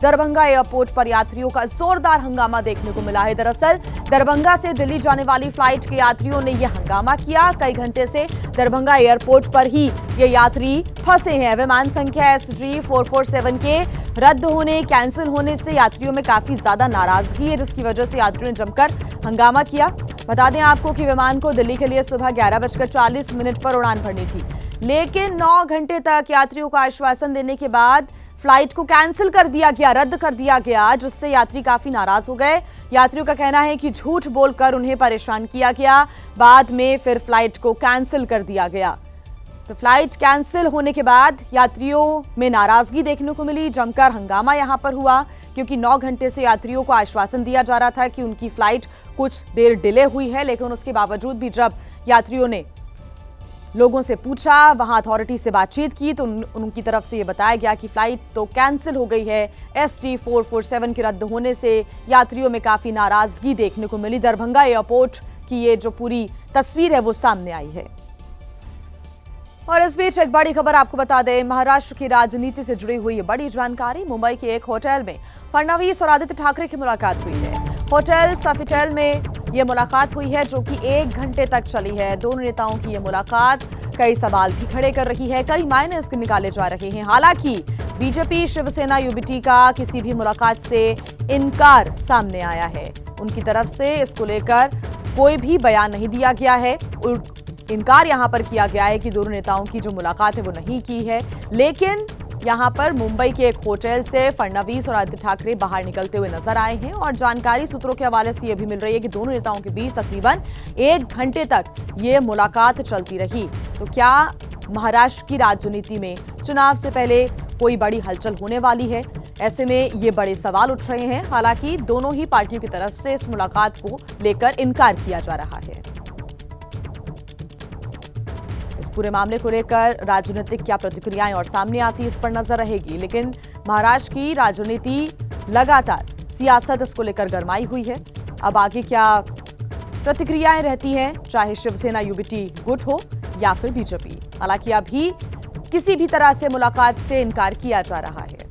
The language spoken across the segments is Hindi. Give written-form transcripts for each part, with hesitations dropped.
दरभंगा एयरपोर्ट पर यात्रियों का जोरदार हंगामा देखने को मिला है। दरअसल दरभंगा से दिल्ली जाने वाली फ्लाइट के यात्रियों ने यह हंगामा किया। कई घंटे से दरभंगा एयरपोर्ट पर ही ये यात्री फंसे हैं। विमान संख्या SG 447 के रद्द होने, कैंसिल होने से यात्रियों में काफी ज्यादा नाराजगी है, जिसकी वजह से यात्रियों ने जमकर हंगामा किया। बता दें आपको कि विमान को दिल्ली के लिए सुबह 11:40 पर उड़ान भरनी थी, लेकिन 9 घंटे तक यात्रियों को आश्वासन देने के बाद फ्लाइट को कैंसिल कर दिया गया, रद्द कर दिया गया, जिससे यात्री काफी नाराज हो गए। यात्रियों का कहना है कि झूठ बोलकर उन्हें परेशान किया गया, बाद में फिर फ्लाइट को कैंसिल कर दिया गया। तो फ्लाइट कैंसिल होने के बाद यात्रियों में नाराजगी देखने को मिली, जमकर हंगामा यहां पर हुआ, क्योंकि 9 घंटे से यात्रियों को आश्वासन दिया जा रहा था कि उनकी फ्लाइट कुछ देर डिले हुई है, लेकिन उसके बावजूद भी जब यात्रियों ने लोगों से पूछा, वहां अथॉरिटी से बातचीत की, तो उनकी तरफ से यह बताया गया कि फ्लाइट तो कैंसिल हो गई है। SG 447 के रद्द होने से यात्रियों में काफी नाराजगी देखने को मिली। दरभंगा एयरपोर्ट की ये जो पूरी तस्वीर है वो सामने आई है। और इस बीच एक बड़ी खबर आपको बता दें, महाराष्ट्र की राजनीति से जुड़ी हुई बड़ी जानकारी। मुंबई के एक होटल में फडणवीस और आदित्य ठाकरे की मुलाकात हुई है। होटल सफिटेल में यह मुलाकात हुई है, जो कि 1 घंटे तक चली है। दोनों नेताओं की यह मुलाकात कई सवाल भी खड़े कर रही है, कई मायने इसके निकाले जा रहे हैं। हालांकि बीजेपी शिवसेना UBT का किसी भी मुलाकात से इनकार सामने आया है। उनकी तरफ से इसको लेकर कोई भी बयान नहीं दिया गया है। इनकार यहां पर किया गया है कि दोनों नेताओं की जो मुलाकात है वो नहीं की है, लेकिन यहां पर मुंबई के एक होटल से फडणवीस और आदित्य ठाकरे बाहर निकलते हुए नजर आए हैं। और जानकारी सूत्रों के हवाले से यह भी मिल रही है कि दोनों नेताओं के बीच तकरीबन 1 घंटे तक ये मुलाकात चलती रही। तो क्या महाराष्ट्र की राजनीति में चुनाव से पहले कोई बड़ी हलचल होने वाली है? ऐसे में ये बड़े सवाल उठ रहे हैं। हालांकि दोनों ही पार्टियों की तरफ से इस मुलाकात को लेकर इनकार किया जा रहा है। इस पूरे मामले को लेकर राजनीतिक क्या प्रतिक्रियाएं और सामने आती है, इस पर नजर रहेगी। लेकिन महाराष्ट्र की राजनीति लगातार सियासत इसको लेकर गरमाई हुई है। अब आगे क्या प्रतिक्रियाएं रहती हैं, चाहे शिवसेना UBT गुट हो या फिर बीजेपी। हालांकि अभी किसी भी तरह से मुलाकात से इनकार किया जा रहा है।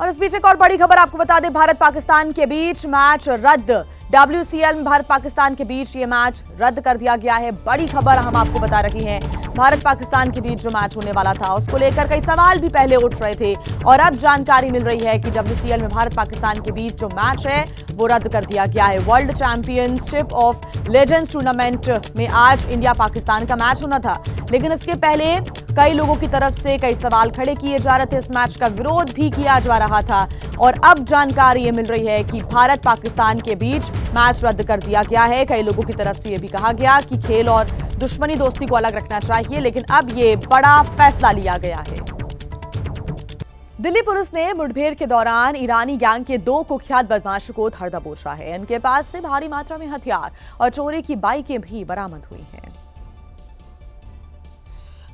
और इस बीच एक और बड़ी खबर आपको बता दें, भारत पाकिस्तान के बीच मैच रद्द। WCL में भारत पाकिस्तान के बीच ये मैच रद्द कर दिया गया है। बड़ी खबर हम आपको बता रही हैं। भारत पाकिस्तान के बीच जो मैच होने वाला था उसको लेकर कई सवाल भी पहले उठ रहे थे, और अब जानकारी मिल रही है कि WCL में भारत पाकिस्तान के बीच जो मैच है वो रद्द कर दिया गया है। World championship of legends tournament में आज इंडिया पाकिस्तान का मैच होना था, लेकिन इसके पहले कई लोगों की तरफ से कई सवाल खड़े किए जा रहे थे। इस मैच का विरोध भी किया जा रहा था, और अब जानकारी ये मिल रही है कि भारत पाकिस्तान के बीच मैच रद्द कर दिया गया है। कई लोगों की तरफ से यह भी कहा गया कि खेल और दुश्मनी दोस्ती को अलग रखना चाहिए, लेकिन अब ये बड़ा फैसला लिया गया है। दिल्ली पुलिस ने मुठभेड़ के दौरान ईरानी गैंग के 2 कुख्यात बदमाशों को धर दबोचा है। इनके पास से भारी मात्रा में हथियार और चोरी की बाइकें भी बरामद हुई हैं।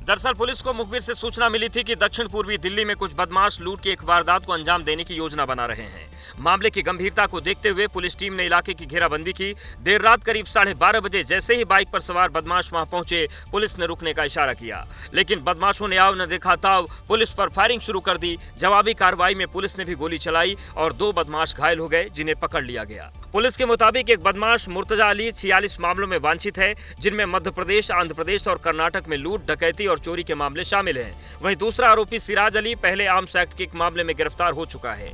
दरअसल पुलिस को मुखबिर से सूचना मिली थी कि दक्षिण पूर्वी दिल्ली में कुछ बदमाश लूट की एक वारदात को अंजाम देने की योजना बना रहे हैं। मामले की गंभीरता को देखते हुए पुलिस टीम ने इलाके की घेराबंदी की। देर रात करीब 12:30 बजे जैसे ही बाइक पर सवार बदमाश वहां पहुंचे, पुलिस ने रुकने का इशारा किया, लेकिन बदमाशों ने आव न देखा ताव पुलिस पर फायरिंग शुरू कर दी। जवाबी कार्रवाई में पुलिस ने भी गोली चलाई और 2 बदमाश घायल हो गए, जिन्हें पकड़ लिया गया। पुलिस के मुताबिक एक बदमाश मुर्तजा अली 46 मामलों में वांछित है, जिनमें मध्य प्रदेश, आंध्र प्रदेश और कर्नाटक में लूट, डकैती और चोरी के मामले शामिल हैं। वहीं दूसरा आरोपी सिराज अली पहले आर्म्स एक्ट के एक मामले में गिरफ्तार हो चुका है।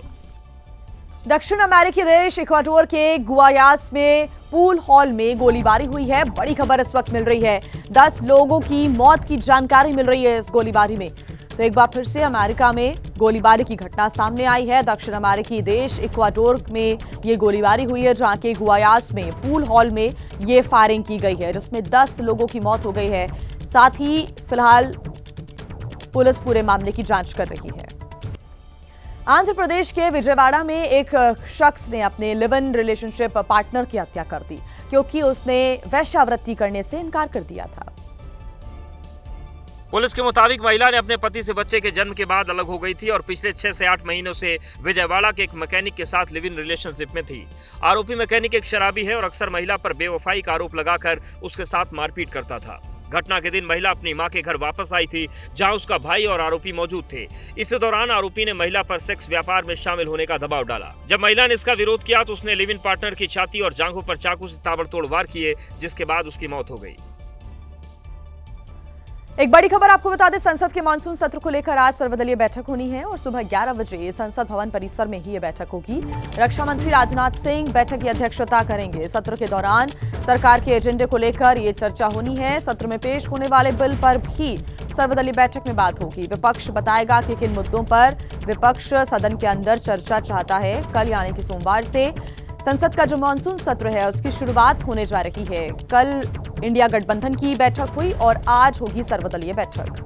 दक्षिण अमेरिकी देश इक्वाडोर के गुआयास में पूल हॉल में गोलीबारी हुई है। बड़ी खबर इस वक्त मिल रही है, 10 लोगों की मौत की जानकारी मिल रही है इस गोलीबारी में। तो एक बार फिर से अमेरिका में गोलीबारी की घटना सामने आई है। दक्षिण अमेरिकी देश इक्वाडोर में ये गोलीबारी हुई है, जहां के गुआयास में पूल हॉल में ये फायरिंग की गई है, जिसमें 10 लोगों की मौत हो गई है। साथ ही फिलहाल पुलिस पूरे मामले की जांच कर रही है। आंध्र प्रदेश के विजयवाड़ा में एक शख्स ने अपने लिव इन रिलेशनशिप पार्टनर की हत्या कर दी, क्योंकि उसने वेश्यावृत्ति करने से इनकार कर दिया था। पुलिस के मुताबिक महिला ने अपने पति से बच्चे के जन्म के बाद अलग हो गई थी और पिछले 6 से 8 महीनों से विजयवाड़ा के एक मैकेनिक के साथ लिव इन रिलेशनशिप में थी। आरोपी मैकेनिक एक शराबी है और अक्सर महिला पर बेवफाई का आरोप लगाकर उसके साथ मारपीट करता था। घटना के दिन महिला अपनी मां के घर वापस आई थी, जहां उसका भाई और आरोपी मौजूद थे। इस दौरान आरोपी ने महिला पर सेक्स व्यापार में शामिल होने का दबाव डाला। जब महिला ने इसका विरोध किया तो उसने लिव इन पार्टनर की छाती और जांघों पर चाकू से ताबड़तोड़ वार किए, जिसके बाद उसकी मौत हो गई। एक बड़ी खबर आपको बता दें, संसद के मानसून सत्र को लेकर आज सर्वदलीय बैठक होनी है और सुबह 11 बजे संसद भवन परिसर में ही यह बैठक होगी। रक्षा मंत्री राजनाथ सिंह बैठक की अध्यक्षता करेंगे। सत्र के दौरान सरकार के एजेंडे को लेकर ये चर्चा होनी है। सत्र में पेश होने वाले बिल पर भी सर्वदलीय बैठक में बात होगी। विपक्ष बताएगा कि किन मुद्दों पर विपक्ष सदन के अंदर चर्चा चाहता है। कल यानी कि सोमवार से संसद का जो मानसून सत्र है उसकी शुरुआत होने जा रही है। कल इंडिया गठबंधन की बैठक हुई और आज होगी सर्वदलीय बैठक।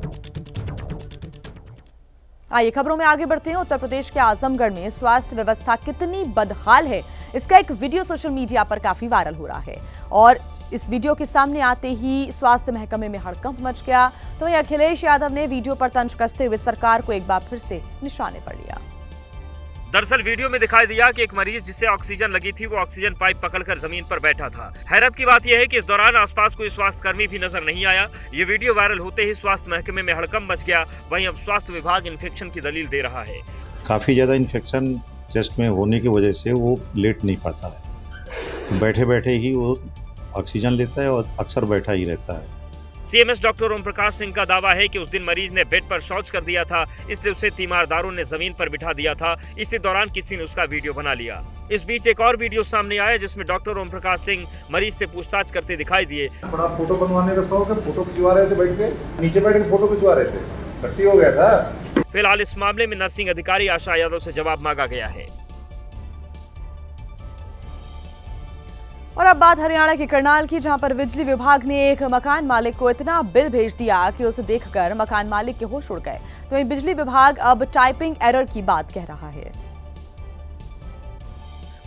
आइए खबरों में आगे बढ़ते हैं। उत्तर प्रदेश के आजमगढ़ में स्वास्थ्य व्यवस्था कितनी बदहाल है, इसका एक वीडियो सोशल मीडिया पर काफी वायरल हो रहा है और इस वीडियो के सामने आते ही स्वास्थ्य महकमे में हड़कंप मच गया। तो वहीं अखिलेश यादव ने वीडियो पर तंज कसते हुए सरकार को एक बार फिर से निशाने पर लिया। दरअसल वीडियो में दिखाई दिया कि एक मरीज जिसे ऑक्सीजन लगी थी वो ऑक्सीजन पाइप पकड़कर जमीन पर बैठा था। हैरत की बात यह है कि इस दौरान आसपास कोई स्वास्थ्यकर्मी भी नजर नहीं आया। ये वीडियो वायरल होते ही स्वास्थ्य महकमे में हड़कंप मच गया। वहीं अब स्वास्थ्य विभाग इन्फेक्शन की दलील दे रहा है। काफ़ी ज़्यादा इन्फेक्शन चेस्ट में होने की वजह से वो लेट नहीं पाता है, तो बैठे बैठे ही वो ऑक्सीजन लेता है और अक्सर बैठा ही रहता है। सीएमएस डॉक्टर ओम प्रकाश सिंह का दावा है कि उस दिन मरीज ने बेड पर शौच कर दिया था, इसलिए उसे तीमारदारों ने जमीन पर बिठा दिया था। इसी दौरान किसी ने उसका वीडियो बना लिया। इस बीच एक और वीडियो सामने आया जिसमें डॉक्टर ओम प्रकाश सिंह मरीज से पूछताछ करते दिखाई दिए। बड़ा फोटो बनवाने का शौक है, फोटो खिंचवा रहे थे बैठ के, नीचे बैठ के फोटो खिंचवा रहे थे, गलती हो गया था। फिलहाल इस मामले में नर्सिंग अधिकारी आशा यादव से जवाब मांगा गया है। और अब बात हरियाणा के करनाल की, जहां पर बिजली विभाग ने एक मकान मालिक को इतना बिल भेज दिया कि उसे देखकर मकान मालिक के होश उड़ गए। तो वहीं बिजली विभाग अब टाइपिंग एरर की बात कह रहा है।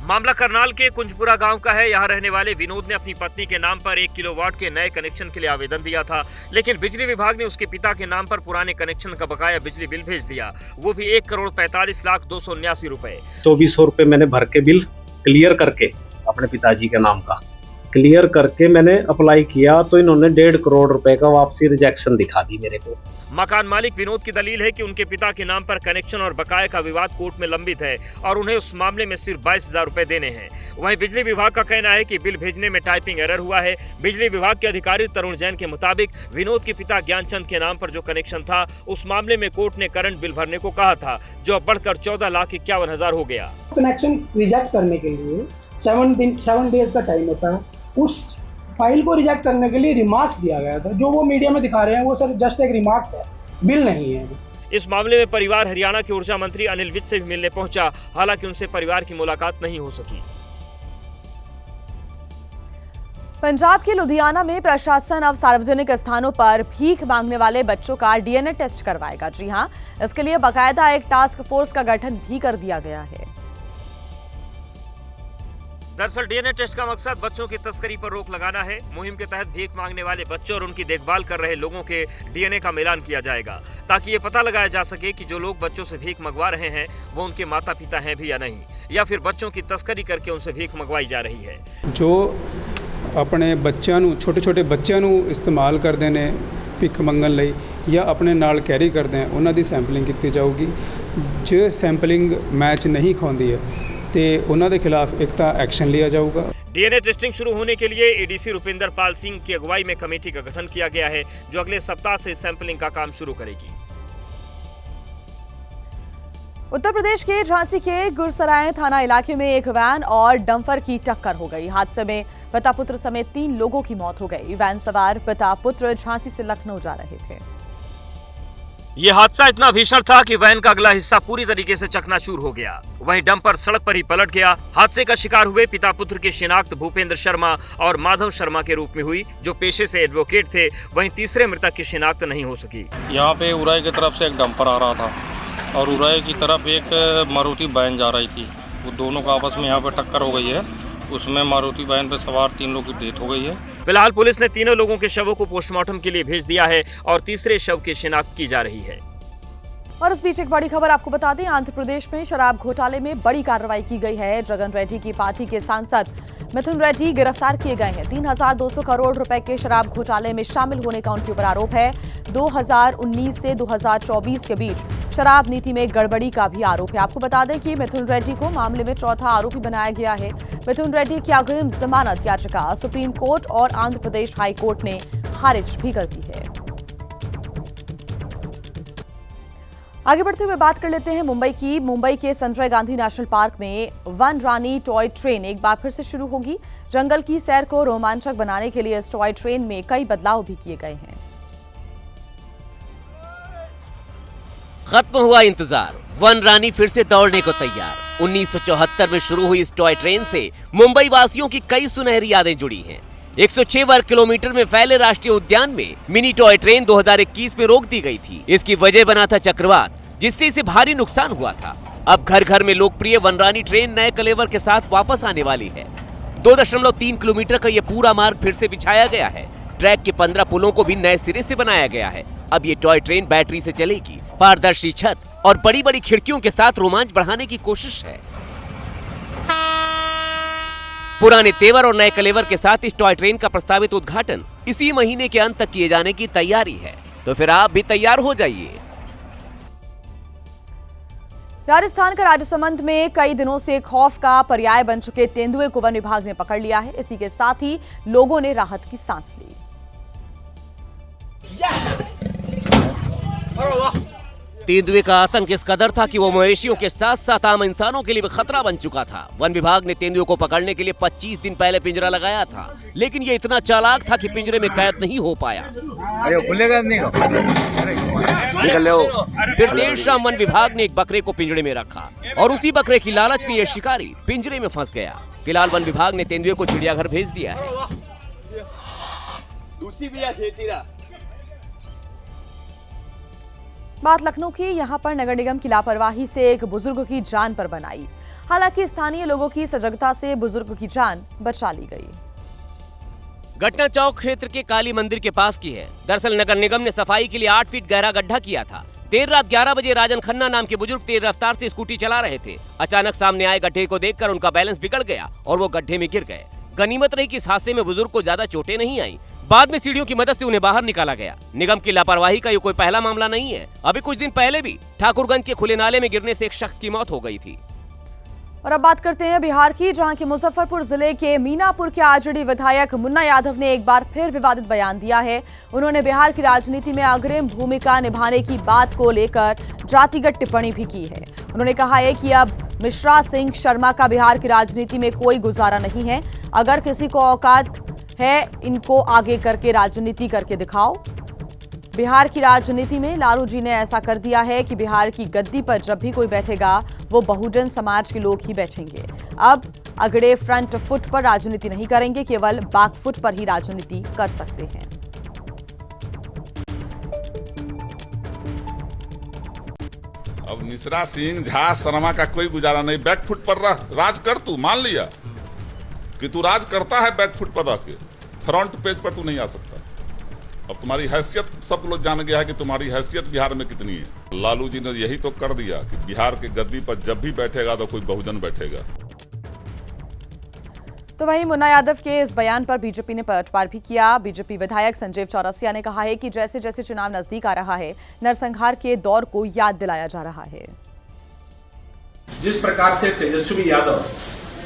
मामला करनाल के कुंजपुरा गांव का है। यहां रहने वाले विनोद ने अपनी पत्नी के नाम पर 1 किलोवाट के नए कनेक्शन के लिए आवेदन दिया था, लेकिन बिजली विभाग ने उसके पिता के नाम पर पुराने कनेक्शन का बकाया बिजली बिल भेज दिया, वो भी 1,45,279 रुपए। 2400 रुपए मैंने भर के बिल क्लियर करके अपने पिताजी के नाम का क्लियर करके मैंने अप्लाई किया, तो इन्होंने 1.5 करोड़ रुपए का वापसी रिजेक्शन दिखा दी मेरे को। मकान मालिक विनोद की दलील है कि उनके पिता के नाम पर कनेक्शन और बकाये का विवाद कोर्ट में लंबित है और उन्हें उस मामले में सिर्फ 22,000 रुपए देने हैं। वहीं बिजली विभाग का कहना है कि बिल भेजने में टाइपिंग एरर हुआ है। बिजली विभाग के अधिकारी तरुण जैन के मुताबिक विनोद के पिता ज्ञानचंद के नाम पर जो कनेक्शन था उस मामले में कोर्ट ने करंट बिल भरने को कहा था, जो अब बढ़कर 14,51,000 हो गया। कनेक्शन रिजेक्ट करने के लिए 7 डेज का टाइम होता है। उस फाइल को रिजेक्ट करने के लिए रिमार्क्स दिया गया था, जो वो मीडिया में दिखा रहे हैं वो सर जस्ट एक रिमार्क्स है, बिल नहीं है। इस मामले में परिवार हरियाणा के ऊर्जा मंत्री अनिल विज से भी मिलने पहुंचा, हालांकि उनसे परिवार की मुलाकात नहीं हो सकी। पंजाब के लुधियाना में प्रशासन अब सार्वजनिक स्थानों पर भीख मांगने वाले बच्चों का डीएनए टेस्ट करवाएगा। जी हां, इसके लिए बाकायदा एक टास्क फोर्स का गठन भी कर दिया गया है। दरअसल डीएनए टेस्ट का मकसद बच्चों की तस्करी पर रोक लगाना है। मुहिम के तहत भीख मांगने वाले बच्चों और उनकी देखभाल कर रहे लोगों के डीएनए का मिलान किया जाएगा, ताकि ये पता लगाया जा सके कि जो लोग बच्चों से भीख मंगवा रहे हैं वो उनके माता पिता हैं भी या नहीं, या फिर बच्चों की तस्करी करके उनसे भीख मंगवाई जा रही है। जो अपने बच्चों ਨੂੰ ਛੋਟੇ-ਛੋਟੇ ਬੱਚਿਆਂ ਨੂੰ ਇਸਤੇਮਾਲ ਕਰਦੇ ਨੇ ਭਿੱਖ ਮੰਗਣ ਲਈ ਜਾਂ ਆਪਣੇ ਨਾਲ ਕੈਰੀ ਕਰਦੇ ਆ, ਉਹਨਾਂ ਦੀ ਸੈਂਪਲਿੰਗ ਕੀਤੀ ਜਾਊਗੀ। ਜੇ ਸੈਂਪਲਿੰਗ ਮੈਚ नहीं ਖਾਂਦੀ ਹੈ ਤੇ ਉਹਨਾਂ ਦੇ ਖਿਲਾਫ ਇੱਕ ਤਾਂ एक्शन लिया जाऊगा। डीएनए टेस्टिंग शुरू होने के लिए एडीसी रुपिंदर पाल सिंह की अगुवाई में कमेटी का गठन किया गया है, जो अगले सप्ताह से सैंपलिंग का काम शुरू करेगी। उत्तर प्रदेश के झांसी के गुरसराय थाना इलाके में एक वैन और डंपर की टक्कर हो गई। हादसे में पिता पुत्र समेत 3 लोगों की मौत हो गई। वैन सवार पिता पुत्र झांसी से लखनऊ जा रहे थे। ये हादसा इतना भीषण था कि वैन का अगला हिस्सा पूरी तरीके से चकनाचूर हो गया। वहीं डंपर सड़क पर ही पलट गया। हादसे का शिकार हुए पिता पुत्र की शिनाख्त भूपेंद्र शर्मा और माधव शर्मा के रूप में हुई, जो पेशे से एडवोकेट थे। वहीं तीसरे मृतक की शिनाख्त नहीं हो सकी। यहाँ पे उराई की तरफ से एक डंपर आ रहा था और उराई की तरफ एक मारुति वैन जा रही थी। वो दोनों का आपस में यहाँ पे टक्कर हो गई है। उसमें मारुति वैन पे सवार 3 लोगों की डेथ हो गई है। फिलहाल पुलिस ने तीनों लोगों के शवों को पोस्टमार्टम के लिए भेज दिया है और तीसरे शव की शिनाख्त की जा रही है। और इस बीच एक बड़ी खबर आपको बता दें, आंध्र प्रदेश में शराब घोटाले में बड़ी कार्रवाई की गई है। जगन रेड्डी की पार्टी के सांसद मिथुन रेड्डी गिरफ्तार किए गए हैं। 3,200 करोड़ रुपए के शराब घोटाले में शामिल होने का उनके ऊपर आरोप है। 2019 से 2024 के बीच शराब नीति में गड़बड़ी का भी आरोप है। आपको बता दें कि मिथुन रेड्डी को मामले में चौथा आरोपी बनाया गया है। मिथुन रेड्डी की अग्रिम जमानत याचिका सुप्रीम कोर्ट और आंध्र प्रदेश हाई कोर्ट ने खारिज भी कर दी है। आगे बढ़ते हुए बात कर लेते हैं मुंबई की। मुंबई के संजय गांधी नेशनल पार्क में वन रानी टॉय ट्रेन एक बार फिर से शुरू होगी। जंगल की सैर को रोमांचक बनाने के लिए इस टॉय ट्रेन में कई बदलाव भी किए गए हैं। खत्म हुआ इंतजार, वन रानी फिर से दौड़ने को तैयार। 1974 में शुरू हुई इस टॉय ट्रेन से मुंबई वासियों की कई सुनहरी यादें जुड़ी हैं। 106 वर्ग किलोमीटर में फैले राष्ट्रीय उद्यान में मिनी टॉय ट्रेन 2021 में रोक दी गई थी। इसकी वजह बना था चक्रवात, जिससे इसे भारी नुकसान हुआ था। अब घर घर में लोकप्रिय वनरानी ट्रेन नए कलेवर के साथ वापस आने वाली है। 2.3 किलोमीटर का ये पूरा मार्ग फिर से बिछाया गया है। ट्रैक के 15 पुलों को भी नए सिरे से बनाया गया है। अब ये टॉय ट्रेन बैटरी से चलेगी। पारदर्शी छत और बड़ी बड़ी खिड़कियों के साथ रोमांच बढ़ाने की कोशिश है। पुराने तेवर और नए कलेवर के साथ इस टॉय ट्रेन का प्रस्तावित उद्घाटन इसी महीने के अंत तक किए जाने की तैयारी है। तो फिर आप भी तैयार हो जाइए। राजस्थान का राजसमंद में कई दिनों से खौफ का पर्याय बन चुके तेंदुए को वन विभाग ने पकड़ लिया है। इसी के साथ ही लोगों ने राहत की सांस ली। तेंदुए का आतंक इस कदर था कि वो मवेशियों के साथ साथ आम इंसानों के लिए भी खतरा बन चुका था। वन विभाग ने तेंदुए को पकड़ने के लिए 25 दिन पहले पिंजरा लगाया था, लेकिन ये इतना चालाक था कि पिंजरे में कैद नहीं हो पाया। फिर देर शाम वन विभाग ने एक बकरे को पिंजरे में रखा और उसी बकरे की लालच में ये शिकारी पिंजरे में फंस गया। फिलहाल वन विभाग ने तेंदुए को चिड़ियाघर भेज दिया है। बात लखनऊ की। यहां पर नगर निगम की लापरवाही से एक बुजुर्ग की जान पर बन आई। हालांकि स्थानीय लोगों की सजगता से बुजुर्ग की जान बचा ली गई। घटना चौक क्षेत्र के काली मंदिर के पास की है। दरअसल नगर निगम ने सफाई के लिए 8 फीट गहरा गड्ढा किया था। देर रात 11 बजे राजन खन्ना नाम के बुजुर्ग तेज रफ्तार से स्कूटी चला रहे थे। अचानक सामने आए गड्ढे को देखकर उनका बैलेंस बिगड़ गया और वो गड्ढे में गिर गए। गनीमत रही कि इस हादसे में बुजुर्ग को ज्यादा चोटें नहीं आई। बाद में सीढ़ियों की मदद से उन्हें बाहर निकाला गया। निगम की लापरवाही का ये कोई पहला मामला नहीं है। अभी कुछ दिन पहले भी ठाकुरगंज के खुले नाले में गिरने से एक शख्स की मौत हो गई थी। और अब बात करते हैं बिहार की, जहां के मुजफ्फरपुर जिले के मीनापुर के आरजेडी विधायक मुन्ना यादव ने एक बार फिर विवादित बयान दिया है। उन्होंने बिहार की राजनीति में अग्रिम भूमिका निभाने की बात को लेकर जातिगत टिप्पणी भी की है। उन्होंने कहा है कि अब मिश्रा सिंह शर्मा का बिहार की राजनीति में कोई गुजारा नहीं है। अगर किसी को औकात है, इनको आगे करके राजनीति करके दिखाओ। बिहार की राजनीति में लालू जी ने ऐसा कर दिया है कि बिहार की गद्दी पर जब भी कोई बैठेगा वो बहुजन समाज के लोग ही बैठेंगे। अब अगड़े फ्रंट फुट पर राजनीति नहीं करेंगे, केवल बैक फुट पर ही राजनीति कर सकते हैं। अब मिश्रा सिंह झा शर्मा का कोई गुजारा नहीं। बैक फुट पर राज कर, तू मान लिया कि तू राज करता है। बैक फुट पर रह के फ्रंट पेज पर तू नहीं आ सकता। अब तुम्हारी हैसियत सब लोग जान गया है कि तुम्हारी हैसियत बिहार में कितनी है। लालू जी ने यही तो कर दिया कि बिहार के गद्दी पर जब भी बैठेगा तो कोई बहुजन बैठेगा। तो वहीं मुन्ना यादव के इस बयान पर बीजेपी ने पलटवार भी किया। बीजेपी विधायक संजीव चौरसिया ने कहा है कि जैसे जैसे चुनाव नजदीक आ रहा है, नरसंहार के दौर को याद दिलाया जा रहा है। जिस प्रकार से तेजस्वी यादव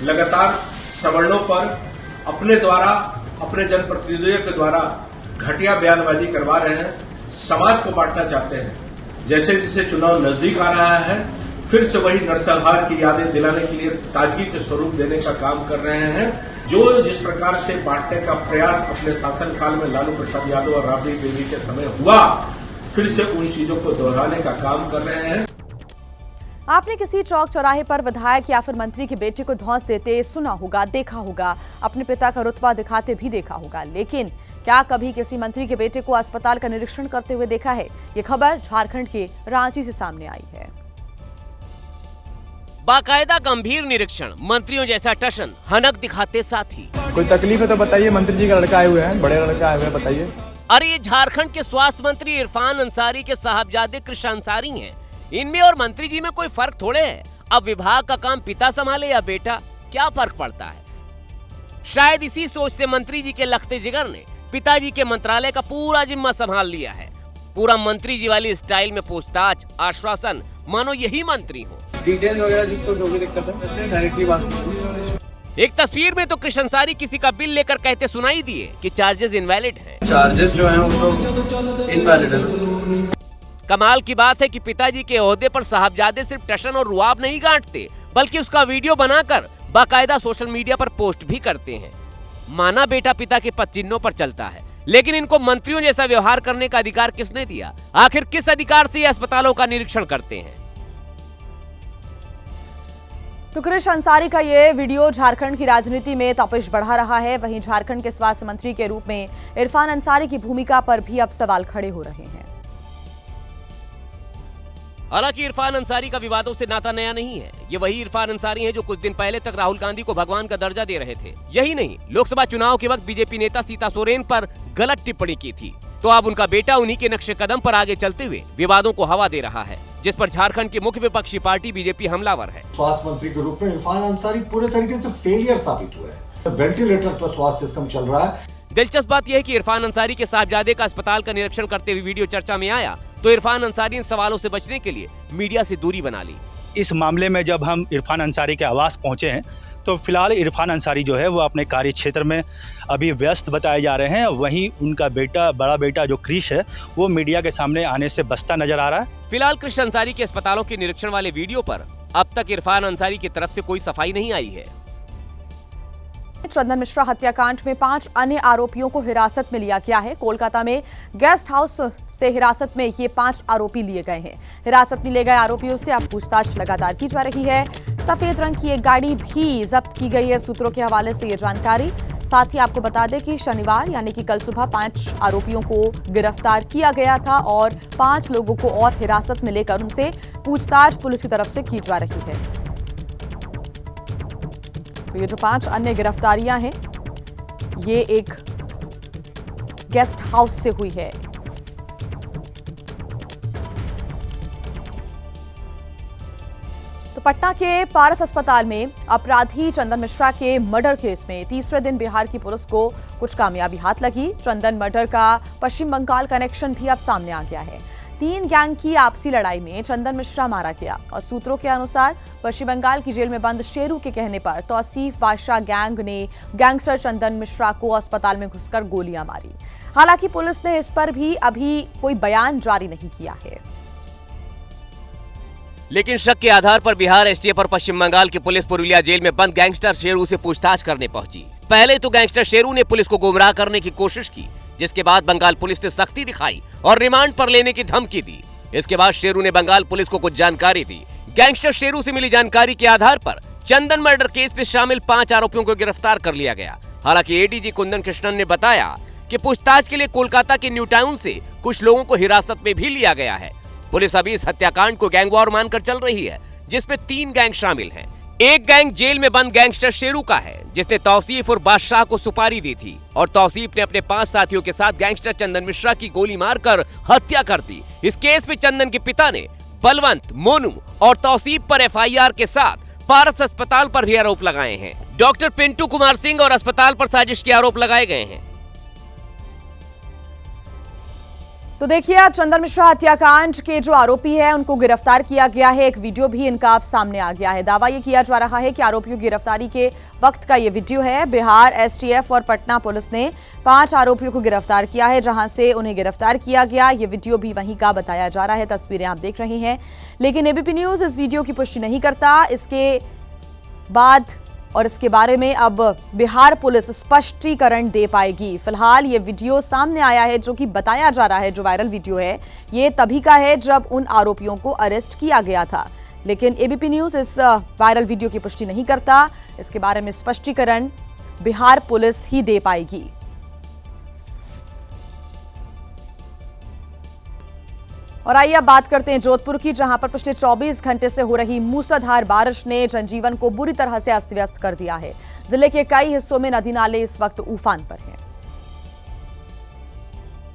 लगातार सवर्णों पर अपने द्वारा, अपने जनप्रतिनिधियों के द्वारा घटिया बयानबाजी करवा रहे हैं, समाज को बांटना चाहते हैं। जैसे जैसे चुनाव नजदीक आ रहा है, फिर से वही नरसंहार की यादें दिलाने के लिए ताजगी के स्वरूप देने का काम कर रहे हैं। जो जिस प्रकार से बांटने का प्रयास अपने शासनकाल में लालू प्रसाद यादव और राबड़ी देवी के समय हुआ, फिर से उन चीजों को दोहराने का काम कर रहे हैं। आपने किसी चौक चौराहे पर विधायक या फिर मंत्री के बेटे को धौंस देते सुना होगा, देखा होगा, अपने पिता का रुतबा दिखाते भी देखा होगा, लेकिन क्या कभी किसी मंत्री के बेटे को अस्पताल का निरीक्षण करते हुए देखा है? ये खबर झारखंड के रांची से सामने आई है। बाकायदा गंभीर निरीक्षण, मंत्रियों जैसा टशन, हनक दिखाते साथी। कोई तकलीफ है तो बताइए, मंत्री जी का लड़का आए हुए हैं, बड़े लड़का आए हुए हैं, बताइए। अरे ये झारखंड के स्वास्थ्य मंत्री इरफान अंसारी के साहबजादे कृष्ण अंसारी हैं। इनमें और मंत्री जी में कोई फर्क थोड़े है। अब विभाग का काम पिता संभाले या बेटा, क्या फर्क पड़ता है? शायद इसी सोच से मंत्री जी के लखते जिगर ने पिताजी के मंत्रालय का पूरा जिम्मा संभाल लिया है। पूरा मंत्री जी वाली स्टाइल में पूछताछ, आश्वासन, मानो यही मंत्री हो। डिटेल वगैरह जिसको जो भी दिक्कत है डायरेक्टली बात। एक तस्वीर में तो कृष्ण अंसारी किसी का बिल लेकर कहते सुनाई दिए कि चार्जेस इनवैलिड हैं। चार्जेस जो हैं वो तो इनवैलिड है। कमाल की बात है कि पिताजी के ओहदे पर साहबजादे सिर्फ टशन और रुआब नहीं गांठते, बल्कि उसका वीडियो बनाकर बाकायदा सोशल मीडिया पर पोस्ट भी करते हैं। माना बेटा पिता के पद चिन्हों पर चलता है, लेकिन इनको मंत्रियों जैसा व्यवहार करने का अधिकार किसने दिया? आखिर किस अधिकार से ये अस्पतालों का निरीक्षण करते हैं? तो कृष्ण अंसारी का ये वीडियो झारखंड की राजनीति में तपिश बढ़ा रहा है। वहीं झारखंड के स्वास्थ्य मंत्री के रूप में इरफान अंसारी की भूमिका पर भी अब सवाल खड़े हो रहे हैं। हालांकि इरफान अंसारी का विवादों से नाता नया नहीं है। ये वही इरफान अंसारी हैं जो कुछ दिन पहले तक राहुल गांधी को भगवान का दर्जा दे रहे थे। यही नहीं, लोकसभा चुनाव के वक्त बीजेपी नेता सीता सोरेन पर गलत टिप्पणी की थी। तो अब उनका बेटा उन्हीं के नक्शे कदम पर आगे चलते हुए विवादों को हवा दे रहा है, जिस पर झारखंड की मुख्य विपक्षी पार्टी बीजेपी हमलावर है। स्वास्थ्य मंत्री के रूप में इरफान अंसारी पूरे तरीके से फेलियर साबित हुए हैं। वेंटिलेटर पर स्वास्थ्य सिस्टम चल रहा है। दिलचस्प बात यह है कि इरफान अंसारी के साहबजादे का अस्पताल का निरीक्षण करते हुए वीडियो चर्चा में आया तो इरफान अंसारी इन सवालों से बचने के लिए मीडिया से दूरी बना ली। इस मामले में जब हम इरफान अंसारी के आवास पहुंचे हैं तो फिलहाल इरफान अंसारी जो है वो अपने कार्य क्षेत्र में अभी व्यस्त बताए जा रहे हैं। वहीं उनका बेटा, बड़ा बेटा जो क्रिश है, वो मीडिया के सामने आने से बचता नजर आ रहा है। फिलहाल कृष्ण अंसारी के अस्पतालों के निरीक्षण वाले वीडियो पर अब तक इरफान अंसारी की तरफ से कोई सफाई नहीं आई है। चंदन मिश्रा हत्याकांड में 5 अन्य आरोपियों को हिरासत में लिया गया है। कोलकाता में गेस्ट हाउस से हिरासत में ये 5 आरोपी लिए गए हैं। हिरासत में लिए गए आरोपियों से अब पूछताछ लगातार की जा रही है। सफेद रंग की एक गाड़ी भी जब्त की गई है, सूत्रों के हवाले से ये जानकारी। साथ ही आपको बता दें कि शनिवार यानी कि कल सुबह 5 आरोपियों को गिरफ्तार किया गया था और 5 लोगों को और हिरासत में लेकर उनसे पूछताछ पुलिस की तरफ से की जा रही है। तो ये जो 5 अन्य गिरफ्तारियां हैं, ये एक गेस्ट हाउस से हुई है। तो पटना के पारस अस्पताल में अपराधी चंदन मिश्रा के मर्डर केस में तीसरे दिन बिहार की पुलिस को कुछ कामयाबी हाथ लगी। चंदन मर्डर का पश्चिम बंगाल कनेक्शन भी अब सामने आ गया है। 3 गैंग की आपसी लड़ाई में चंदन मिश्रा मारा गया और सूत्रों के अनुसार पश्चिम बंगाल की जेल में बंद शेरू के कहने पर तौसीफ बादशाह गैंग ने गैंगस्टर चंदन मिश्रा को अस्पताल में घुसकर गोलियां मारी। हालांकि पुलिस ने इस पर भी अभी कोई बयान जारी नहीं किया है। लेकिन शक के आधार पर बिहार एसटीएफ और पश्चिम बंगाल की पुलिस पुरुलिया जेल में बंद गैंगस्टर शेरू से पूछताछ करने पहुंची। पहले तो गैंगस्टर शेरू ने पुलिस को गुमराह करने की कोशिश की, जिसके बाद बंगाल पुलिस ने सख्ती दिखाई और रिमांड पर लेने की धमकी दी। इसके बाद शेरू ने बंगाल पुलिस को कुछ जानकारी दी। गैंगस्टर शेरू से मिली जानकारी के आधार पर चंदन मर्डर केस में शामिल 5 आरोपियों को गिरफ्तार कर लिया गया। हालांकि एडीजी कुंदन कृष्णन ने बताया कि पूछताछ के लिए कोलकाता के न्यू टाउन से कुछ लोगों को हिरासत में भी लिया गया है। पुलिस अभी इस हत्याकांड को गैंगवॉर मानकर चल रही है, जिसमें 3 गैंग शामिल हैं। एक गैंग जेल में बंद गैंगस्टर शेरू का है, जिसने तौसीफ और बादशाह को सुपारी दी थी और तौसीफ ने अपने 5 साथियों के साथ गैंगस्टर चंदन मिश्रा की गोली मारकर हत्या कर दी। इस केस में चंदन के पिता ने बलवंत, मोनू और तौसीफ पर एफआईआर के साथ पारस अस्पताल पर भी आरोप लगाए हैं। डॉक्टर पिंटू कुमार सिंह और अस्पताल पर साजिश के आरोप लगाए गए हैं। तो देखिए, अब चंदन मिश्रा हत्याकांड के जो आरोपी है उनको गिरफ्तार किया गया है। एक वीडियो भी इनका अब सामने आ गया है। दावा ये किया जा रहा है कि आरोपियों की गिरफ्तारी के वक्त का ये वीडियो है। बिहार एसटीएफ और पटना पुलिस ने 5 आरोपियों को गिरफ्तार किया है, जहां से उन्हें गिरफ्तार किया गया। ये वीडियो भी वहीं का बताया जा रहा है, तस्वीरें आप देख रहे हैं। लेकिन एबीपी न्यूज इस वीडियो की पुष्टि नहीं करता। इसके बाद और इसके बारे में अब बिहार पुलिस स्पष्टीकरण दे पाएगी। फिलहाल ये वीडियो सामने आया है, जो कि बताया जा रहा है, जो वायरल वीडियो है, ये तभी का है जब उन आरोपियों को अरेस्ट किया गया था। लेकिन एबीपी न्यूज इस वायरल वीडियो की पुष्टि नहीं करता। इसके बारे में स्पष्टीकरण बिहार पुलिस ही दे पाएगी। और आइए अब बात करते हैं जोधपुर की, जहां पर पिछले 24 घंटे से हो रही मूसलाधार बारिश ने जनजीवन को बुरी तरह से अस्त व्यस्त कर दिया है। जिले के कई हिस्सों में नदी नाले इस वक्त उफान पर हैं।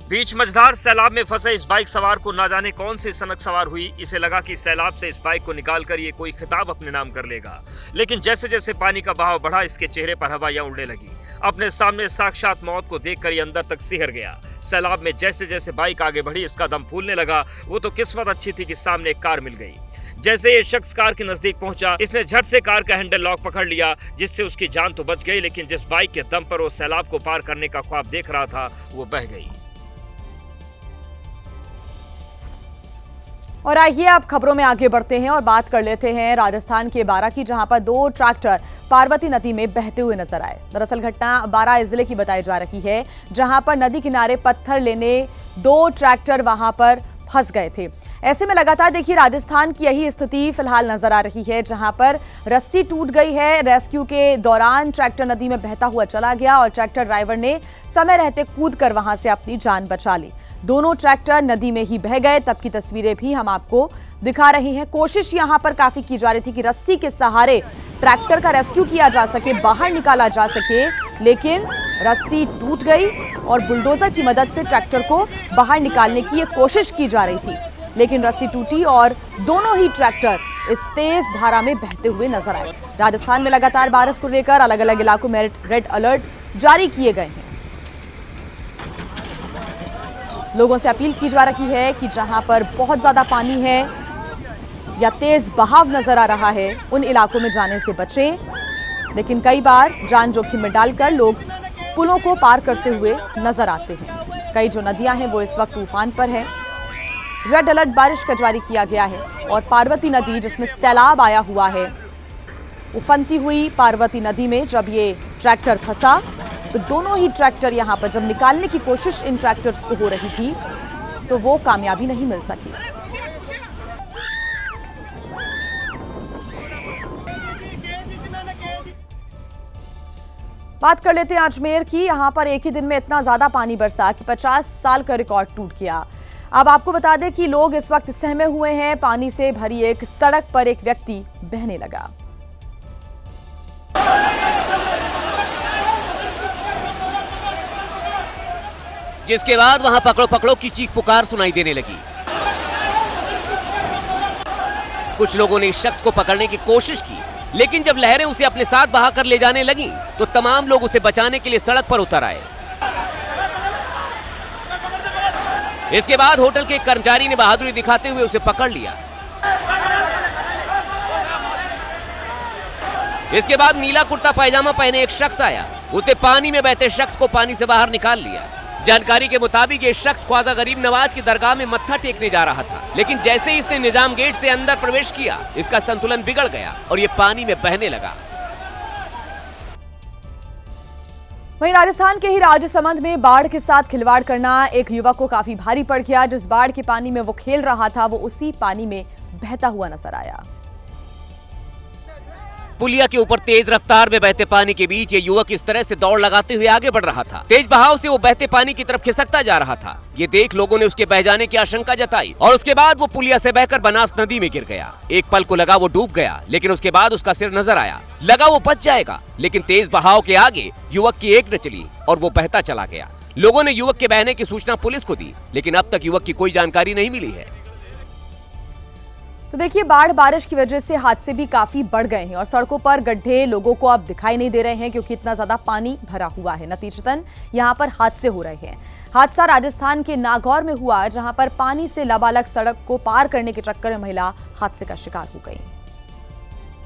बीच मझधार सैलाब में फंसे इस बाइक सवार को ना जाने कौन सी सनक सवार हुई। इसे लगा कि सैलाब से इस बाइक को निकालकर ये कोई खिताब अपने नाम कर लेगा, लेकिन जैसे जैसे पानी का बहाव बढ़ा इसके चेहरे पर हवाइयां उड़ने लगी। अपने सामने साक्षात मौत को देखकर ये अंदर तक सिहर गया। सैलाब में जैसे जैसे बाइक आगे बढ़ी इसका दम फूलने लगा। वो तो किस्मत अच्छी थी कि सामने एक कार मिल गई। जैसे ये शख्स कार के नजदीक पहुंचा, इसने झट से कार का हैंडल लॉक पकड़ लिया, जिससे उसकी जान तो बच गई, लेकिन जिस बाइक के दम पर वो सैलाब को पार करने का ख्वाब देख रहा था वो बह गई। और आइए अब खबरों में आगे बढ़ते हैं और बात कर लेते हैं राजस्थान के बारां की, जहां पर 2 ट्रैक्टर पार्वती नदी में बहते हुए नजर आए। दरअसल घटना बारां जिले की बताई जा रही है, जहां पर नदी किनारे पत्थर लेने 2 ट्रैक्टर वहां पर फंस गए थे। ऐसे में लगातार देखिए राजस्थान की यही स्थिति फिलहाल नजर आ रही है, जहां पर रस्सी टूट गई है। रेस्क्यू के दौरान ट्रैक्टर नदी में बहता हुआ चला गया और ट्रैक्टर ड्राइवर ने समय रहते कूदकर वहां से अपनी जान बचा ली। दोनों ट्रैक्टर नदी में ही बह गए। तब की तस्वीरें भी हम आपको दिखा रहे हैं। कोशिश यहां पर काफी की जा रही थी कि रस्सी के सहारे ट्रैक्टर का रेस्क्यू किया जा सके, बाहर निकाला जा सके, लेकिन रस्सी टूट गई और बुलडोजर की मदद से ट्रैक्टर को बाहर निकालने की ये कोशिश की जा रही थी, लेकिन रस्सी टूटी और दोनों ही ट्रैक्टर इस तेज धारा में बहते हुए नजर आए। राजस्थान में लगातार बारिश को लेकर अलग अलग इलाकों में रेड अलर्ट जारी किए गए हैं। लोगों से अपील की जा रही है कि जहां पर बहुत ज्यादा पानी है या तेज बहाव नजर आ रहा है, उन इलाकों में जाने से बचें। लेकिन कई बार जान जोखिम में डालकर लोग पुलों को पार करते हुए नजर आते हैं। कई जो नदियां हैं वो इस वक्त तूफान पर है। रेड अलर्ट बारिश का जारी किया गया है और पार्वती नदी जिसमें सैलाब आया हुआ है, उफनती हुई पार्वती नदी में जब ये ट्रैक्टर फंसा तो दोनों ही ट्रैक्टर यहां पर जब निकालने की कोशिश इन ट्रैक्टर्स को हो रही थी तो वो कामयाबी नहीं मिल सकी। बात कर लेते हैं अजमेर की। यहां पर एक ही दिन में इतना ज्यादा पानी बरसा कि 50 साल का रिकॉर्ड टूट गया। अब आपको बता दें कि लोग इस वक्त सहमे हुए हैं। पानी से भरी एक सड़क पर एक व्यक्ति बहने लगा। जिसके बाद वहां पकड़ो पकड़ो की चीख पुकार सुनाई देने लगी। कुछ लोगों ने इस शख्स को पकड़ने की कोशिश की, लेकिन जब लहरें उसे अपने साथ बहा कर ले जाने लगी तो तमाम लोग उसे बचाने के लिए सड़क पर उतर आए। इसके बाद होटल के एक कर्मचारी ने बहादुरी दिखाते हुए उसे पकड़ लिया। इसके बाद नीला कुर्ता पैजामा पहने एक शख्स आया, उसने पानी में बहते शख्स को पानी से बाहर निकाल लिया। जानकारी के मुताबिक ये शख्स ख्वाजा गरीब नवाज की दरगाह में मत्था टेकने जा रहा था, लेकिन जैसे ही इसने निजाम गेट से अंदर प्रवेश किया इसका संतुलन बिगड़ गया और ये पानी में बहने लगा। वहीं राजस्थान के ही राजसमंद में बाढ़ के साथ खिलवाड़ करना एक युवक को काफी भारी पड़ गया। जिस बाढ़ के पानी में वो खेल रहा था वो उसी पानी में बहता हुआ नजर आया। पुलिया के ऊपर तेज रफ्तार में बहते पानी के बीच ये युवक इस तरह से दौड़ लगाते हुए आगे बढ़ रहा था। तेज बहाव से वो बहते पानी की तरफ खिसकता जा रहा था। ये देख लोगों ने उसके बह जाने की आशंका जताई और उसके बाद वो पुलिया से बहकर बनास नदी में गिर गया। एक पल को लगा वो डूब गया, लेकिन उसके बाद उसका सिर नजर आया। लगा वो बच जाएगा, लेकिन तेज बहाव के आगे युवक की एक न चली और वो बहता चला गया। लोगों ने युवक के बहने की सूचना पुलिस को दी, लेकिन अब तक युवक की कोई जानकारी नहीं मिली है। तो देखिए बाढ़ बारिश की वजह से हादसे भी काफी बढ़ गए हैं और सड़कों पर गड्ढे लोगों को अब दिखाई नहीं दे रहे हैं क्योंकि इतना ज्यादा पानी भरा हुआ है। नतीजतन यहां पर हादसे हो रहे हैं। हादसा राजस्थान के नागौर में हुआ, जहां पर पानी से लबालब सड़क को पार करने के चक्कर में महिला हादसे का शिकार हो गई।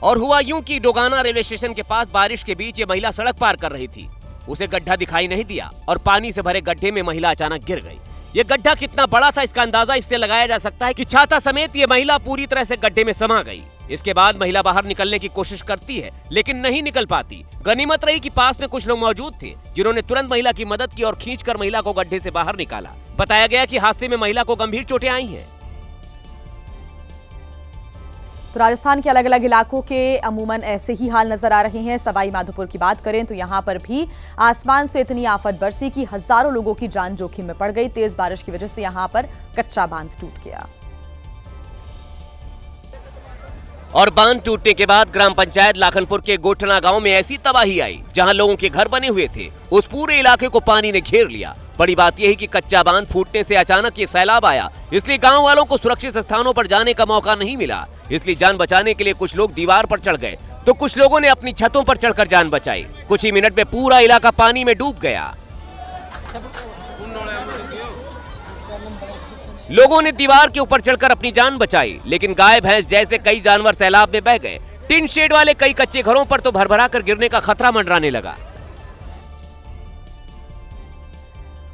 और हुआ यूं कि डोगाना रेलवे स्टेशन के पास बारिश के बीच ये महिला सड़क पार कर रही थी। उसे गड्ढा दिखाई नहीं दिया और पानी से भरे गड्ढे में महिला अचानक गिर गई। ये गड्ढा कितना बड़ा था इसका अंदाजा इससे लगाया जा सकता है कि छाता समेत ये महिला पूरी तरह से गड्ढे में समा गई। इसके बाद महिला बाहर निकलने की कोशिश करती है, लेकिन नहीं निकल पाती। गनीमत रही कि पास में कुछ लोग मौजूद थे, जिन्होंने तुरंत महिला की मदद की और खींचकर महिला को गड्ढे से बाहर निकाला। बताया गया कि हादसे में महिला को गंभीर चोटें आई हैं। तो राजस्थान के अलग अलग इलाकों के अमूमन ऐसे ही हाल नजर आ रहे हैं। सवाई माधोपुर की बात करें तो यहां पर भी आसमान से इतनी आफत बरसी कि हजारों लोगों की जान जोखिम में पड़ गई। तेज बारिश की वजह से यहां पर कच्चा बांध टूट गया। और बांध टूटने के बाद ग्राम पंचायत लाखनपुर के गोठना गांव में ऐसी तबाही आई जहां लोगों के घर बने हुए थे, उस पूरे इलाके को पानी ने घेर लिया। बड़ी बात यह है कि कच्चा बांध फूटने से अचानक ये सैलाब आया, इसलिए गांव वालों को सुरक्षित स्थानों पर जाने का मौका नहीं मिला। इसलिए जान बचाने के लिए कुछ लोग दीवार पर चढ़ गए तो कुछ लोगों ने अपनी छतों पर चढ़कर जान बचाई। कुछ ही मिनट में पूरा इलाका पानी में डूब गया। लोगों ने दीवार के ऊपर चढ़कर अपनी जान बचाई, लेकिन गाय भैंस जैसे कई जानवर सैलाब में बह गए। टिन शेड वाले कई कच्चे घरों पर तो भरभरा कर गिरने का खतरा मंडराने लगा।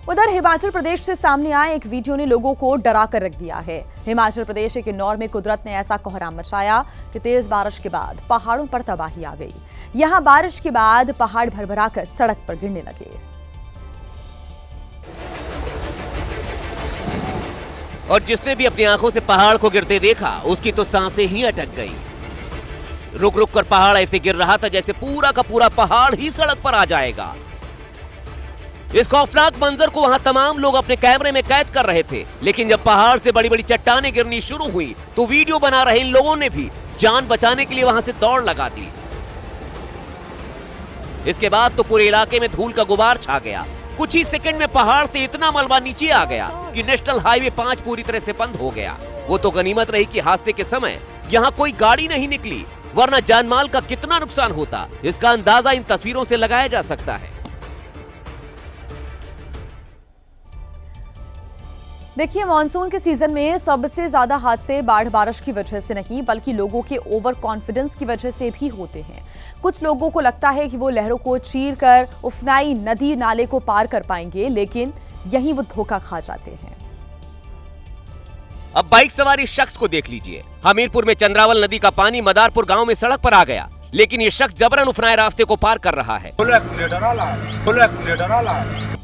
उधर हिमाचल प्रदेश से सामने आए एक वीडियो ने लोगों को डरा कर रख दिया है। हिमाचल प्रदेश के किन्नौर में कुदरत ने ऐसा कोहराम मचाया कि तेज बारिश के बाद पहाड़ों पर तबाही आ गई। यहां बारिश के बाद पहाड़ भरभरा कर सड़क पर गिरने लगे और जिसने भी अपनी आंखों से पहाड़ को गिरते देखा उसकी तो सांसें ही अटक गई। रुक रुक कर पहाड़ ऐसे गिर रहा था जैसे पूरा का पूरा पहाड़ ही सड़क पर आ जाएगा। इस खौफनाक मंजर को वहां तमाम लोग अपने कैमरे में कैद कर रहे थे, लेकिन जब पहाड़ से बड़ी बड़ी चट्टानें गिरनी शुरू हुई तो वीडियो बना रहे इन लोगों ने भी जान बचाने के लिए वहां से दौड़ लगा दी। इसके बाद तो पूरे इलाके में धूल का गुबार छा गया। कुछ ही सेकंड में पहाड़ से इतना मलबा नीचे आ गया कि नेशनल हाईवे 5 पूरी तरह से बंद हो गया। वो तो गनीमत रही कि हादसे के समय यहाँ कोई गाड़ी नहीं निकली, वरना जानमाल का कितना नुकसान होता इसका अंदाजा इन तस्वीरों से लगाया जा सकता है। देखिए, मॉनसून के सीजन में सबसे ज्यादा हादसे बाढ़ बारिश की वजह से नहीं बल्कि लोगों के ओवर कॉन्फिडेंस की वजह से भी होते हैं। कुछ लोगों को लगता है कि वो लहरों को चीर कर उफनाई नदी नाले को पार कर पाएंगे, लेकिन यहीं वो धोखा खा जाते हैं। अब बाइक सवार शख्स को देख लीजिए। हमीरपुर में चंद्रावल नदी का पानी मदारपुर गांव में सड़क पर आ गया, लेकिन ये शख्स जबरन उफनाए रास्ते को पार कर रहा है।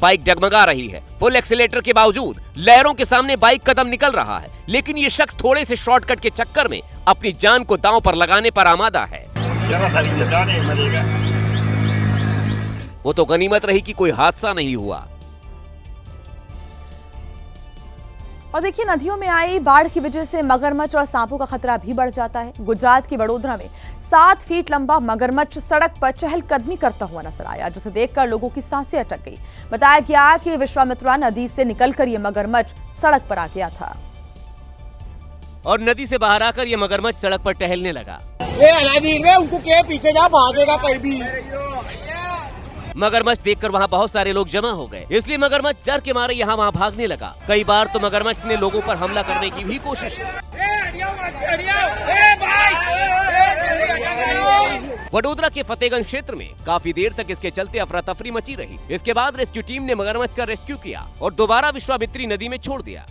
बाइक डगमगा रही है। फुल एक्सीलेटर के बावजूद लहरों के सामने बाइक कदम निकल रहा है, लेकिन ये शख्स थोड़े से शॉर्टकट के चक्कर में अपनी जान को दांव पर लगाने पर आमादा है। वो तो गनीमत रही कि कोई हादसा नहीं हुआ। और देखिए, नदियों में आई बाढ़ की वजह से मगरमच्छ और सांपों का खतरा भी बढ़ जाता है। गुजरात के वडोदरा में 7 फीट लंबा मगरमच्छ सड़क पर चहलकदमी करता हुआ नजर आया, जिसे देखकर लोगों की सांसें अटक गई। बताया गया कि विश्वामित्रा नदी से निकलकर यह मगरमच्छ सड़क पर आ गया था और नदी से बाहर आकर यह मगरमच्छ सड़क पर टहलने लगा। उनको के पीछे जा, भागेगा कहीं भी। मगरमच्छ देखकर वहाँ बहुत सारे लोग जमा हो गए, इसलिए मगरमच्छ डर के मारे यहाँ वहाँ भागने लगा। कई बार तो मगरमच्छ ने लोगों पर हमला करने की भी कोशिश की। वडोदरा के फतेहगंज क्षेत्र में काफी देर तक इसके चलते अफरा तफरी मची रही। इसके बाद रेस्क्यू टीम ने मगरमच्छ का रेस्क्यू किया और दोबारा विश्वामित्री नदी में छोड़ दिया।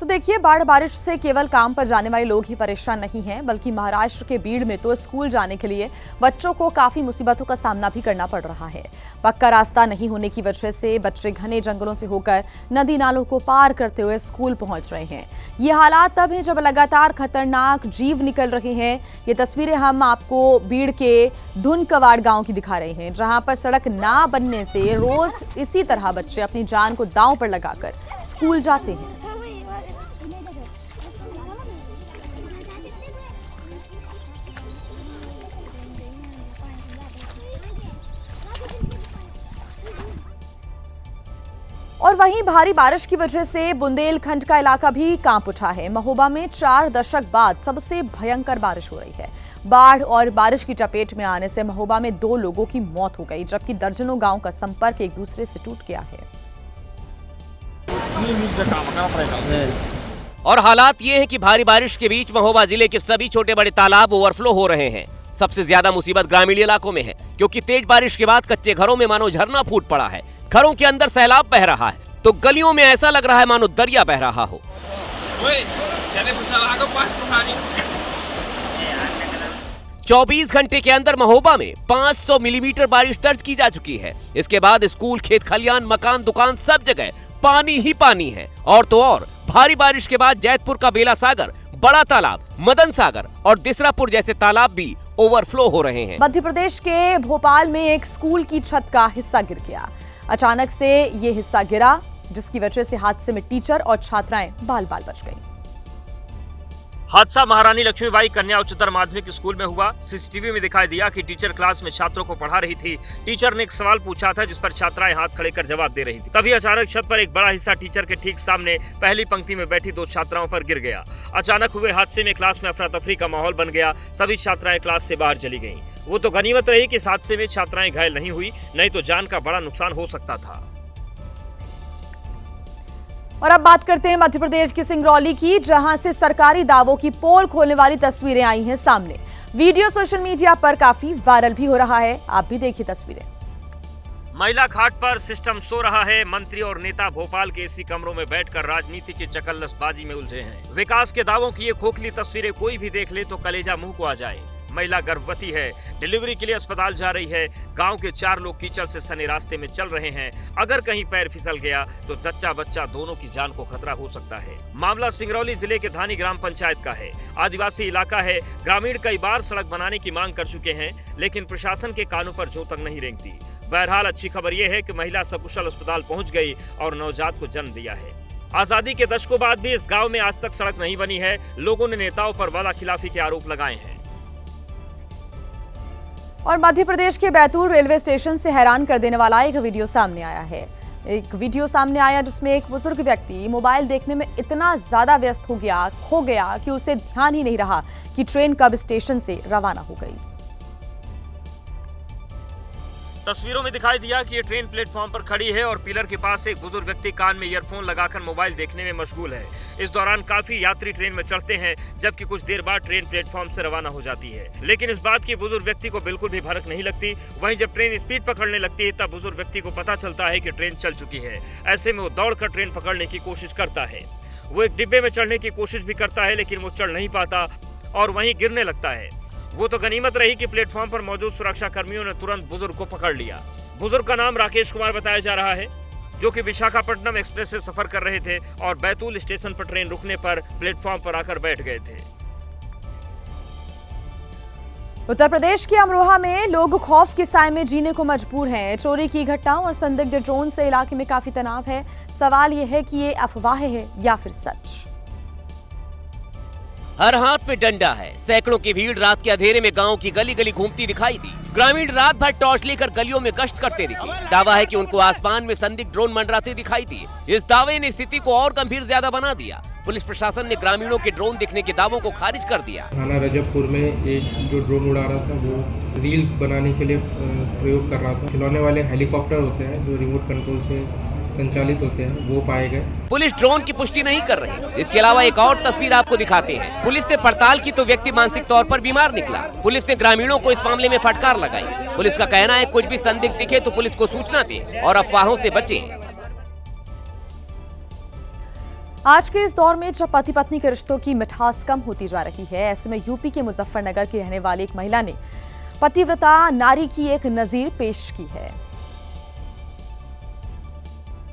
तो देखिए, बाढ़ बारिश से केवल काम पर जाने वाले लोग ही परेशान नहीं हैं, बल्कि महाराष्ट्र के बीड़ में तो स्कूल जाने के लिए बच्चों को काफी मुसीबतों का सामना भी करना पड़ रहा है। पक्का रास्ता नहीं होने की वजह से बच्चे घने जंगलों से होकर नदी नालों को पार करते हुए स्कूल पहुंच रहे हैं। ये हालात तब हैं जब लगातार खतरनाक जीव निकल रहे हैं। ये तस्वीरें हम आपको बीड़ के धुनकवाड़ गाँव की दिखा रहे हैं, जहाँ पर सड़क ना बनने से रोज इसी तरह बच्चे अपनी जान को दांव पर लगाकर स्कूल जाते हैं। और वहीं भारी बारिश की वजह से बुंदेलखंड का इलाका भी कांप उठा है। महोबा में 4 दशक बाद सबसे भयंकर बारिश हो रही है। बाढ़ और बारिश की चपेट में आने से महोबा में 2 लोगों की मौत हो गई, जबकि दर्जनों गांव का संपर्क एक दूसरे से टूट गया है। और हालात ये है कि भारी बारिश के बीच महोबा जिले के सभी छोटे बड़े तालाब ओवरफ्लो हो रहे हैं। सबसे ज्यादा मुसीबत ग्रामीण इलाकों में है, क्योंकि तेज बारिश के बाद कच्चे घरों में मानो झरना फूट पड़ा है। घरों के अंदर सैलाब बह रहा है तो गलियों में ऐसा लग रहा है मानो दरिया बह रहा हो। 24 घंटे के अंदर महोबा में 500 मिलीमीटर बारिश दर्ज की जा चुकी है। इसके बाद स्कूल, खेत खलियान, मकान, दुकान सब जगह पानी ही पानी है। और तो और भारी बारिश के बाद जैतपुर का बेला सागर, बड़ा तालाब, मदन सागर और दिसरापुर जैसे तालाब भी ओवरफ्लो हो रहे हैं। मध्य प्रदेश के भोपाल में एक स्कूल की छत का हिस्सा गिर गया। अचानक से ये हिस्सा गिरा, जिसकी वजह से हादसे में टीचर और छात्राएं बाल बाल बच गईं। हादसा महारानी लक्ष्मीबाई कन्या उच्चतर माध्यमिक स्कूल में हुआ। सीसीटीवी में दिखाई दिया कि टीचर क्लास में छात्रों को पढ़ा रही थी। टीचर ने एक सवाल पूछा था जिस पर छात्राएं हाथ खड़े कर जवाब दे रही थी। तभी अचानक छत पर एक बड़ा हिस्सा टीचर के ठीक सामने पहली पंक्ति में बैठी 2 छात्राओं पर गिर गया। अचानक हुए हादसे में क्लास में अफरा तफरी का माहौल बन गया। सभी छात्राएं क्लास से बाहर चली गईं। वो तो गनीमत रही कि इस हादसे में छात्राएं घायल नहीं हुई, नहीं तो जान का बड़ा नुकसान हो सकता था। और अब बात करते हैं मध्य प्रदेश की सिंगरौली की, जहां से सरकारी दावों की पोल खोलने वाली तस्वीरें आई हैं सामने। वीडियो सोशल मीडिया पर काफी वायरल भी हो रहा है। आप भी देखिए तस्वीरें। महिला घाट पर सिस्टम सो रहा है। मंत्री और नेता भोपाल के एसी कमरों में बैठकर राजनीति की चकल्लसबाजी में उलझे हैं। विकास के दावों की ये खोखली तस्वीरें कोई भी देख ले तो कलेजा मुंह को आ जाए। महिला गर्भवती है, डिलीवरी के लिए अस्पताल जा रही है। गांव के 4 लोग कीचड़ से सने रास्ते में चल रहे हैं। अगर कहीं पैर फिसल गया तो जच्चा बच्चा दोनों की जान को खतरा हो सकता है। मामला सिंगरौली जिले के धानी ग्राम पंचायत का है। आदिवासी इलाका है। ग्रामीण कई बार सड़क बनाने की मांग कर चुके हैं, लेकिन प्रशासन के कानों पर जो तक नहीं रेंगती। बहरहाल अच्छी खबर यह है कि महिला सकुशल अस्पताल पहुंच गई और नवजात को जन्म दिया है। आजादी के दशकों बाद भी इस गांव में आज तक सड़क नहीं बनी है। लोगों ने नेताओं पर वादा खिलाफी के आरोप लगाए हैं। और मध्य प्रदेश के बैतूल रेलवे स्टेशन से हैरान कर देने वाला एक वीडियो सामने आया है। एक वीडियो सामने आया जिसमें एक बुजुर्ग व्यक्ति मोबाइल देखने में इतना ज्यादा व्यस्त खो गया कि उसे ध्यान ही नहीं रहा कि ट्रेन कब स्टेशन से रवाना हो गई। तस्वीरों में दिखाई दिया कि ये ट्रेन प्लेटफॉर्म पर खड़ी है और पिलर के पास एक बुजुर्ग व्यक्ति कान में ईयरफोन लगाकर मोबाइल देखने में मशगूल है। इस दौरान काफी यात्री ट्रेन में चढ़ते हैं, जबकि कुछ देर बाद ट्रेन प्लेटफॉर्म से रवाना हो जाती है। लेकिन इस बात की बुजुर्ग व्यक्ति को बिल्कुल भी भनक नहीं लगती। वहीं जब ट्रेन स्पीड पकड़ने लगती है तब बुजुर्ग व्यक्ति को पता चलता है कि ट्रेन चल चुकी है। ऐसे में वो दौड़कर ट्रेन पकड़ने की कोशिश करता है। वो एक डिब्बे में चढ़ने की कोशिश भी करता है, लेकिन वो चढ़ नहीं पाता और वहीं गिरने लगता है। वो तो गनीमत रही कि प्लेटफॉर्म पर मौजूद सुरक्षा कर्मियों ने तुरंत बुजुर्ग को पकड़ लिया। बुजुर्ग का नाम राकेश कुमार बताया जा रहा है, जो कि विशाखापट्टनम एक्सप्रेस से सफर कर रहे थे और बैतूल स्टेशन पर ट्रेन रुकने पर प्लेटफॉर्म पर आकर बैठ गए थे। उत्तर प्रदेश के अमरोहा में लोग खौफ के साए में जीने को मजबूर हैं। चोरी की घटनाओं और संदिग्ध ड्रोन से इलाके में काफी तनाव है। सवाल यह है कि ये अफवाह है या फिर सच। हर हाथ में डंडा है। सैकड़ों की भीड़ रात के अंधेरे में गांव की गली गली घूमती दिखाई दी। ग्रामीण रात भर टॉर्च लेकर गलियों में गश्त करते दिखे। दावा है कि उनको आसमान में संदिग्ध ड्रोन मंडराते दिखाई दिए। इस दावे ने स्थिति को और गंभीर ज्यादा बना दिया। पुलिस प्रशासन ने ग्रामीणों के ड्रोन दिखने के दावों को खारिज कर दिया। थाना रजबपुर में एक जो ड्रोन उड़ा रहा था वो रील बनाने के लिए प्रयोग कर रहा था। खिलौने वाले हेलीकॉप्टर होते हैं जो रिमोट कंट्रोल से संचालित होते हैं, वो पाए गए। पुलिस ड्रोन की पुष्टि नहीं कर रही। इसके अलावा एक और तस्वीर आपको दिखाते हैं। पुलिस ने पड़ताल की तो व्यक्ति मानसिक तौर पर बीमार निकला। पुलिस ने ग्रामीणों को इस मामले में फटकार लगाई। पुलिस का कहना है कुछ भी संदिग्ध दिखे तो पुलिस को सूचना दें और अफवाहों से बचें। आज के इस दौर में जब पति पत्नी के रिश्तों की मिठास कम होती जा रही है, ऐसे में यूपी के मुजफ्फरनगर की रहने वाली एक महिला ने पतिव्रता नारी की एक नजीर पेश की है।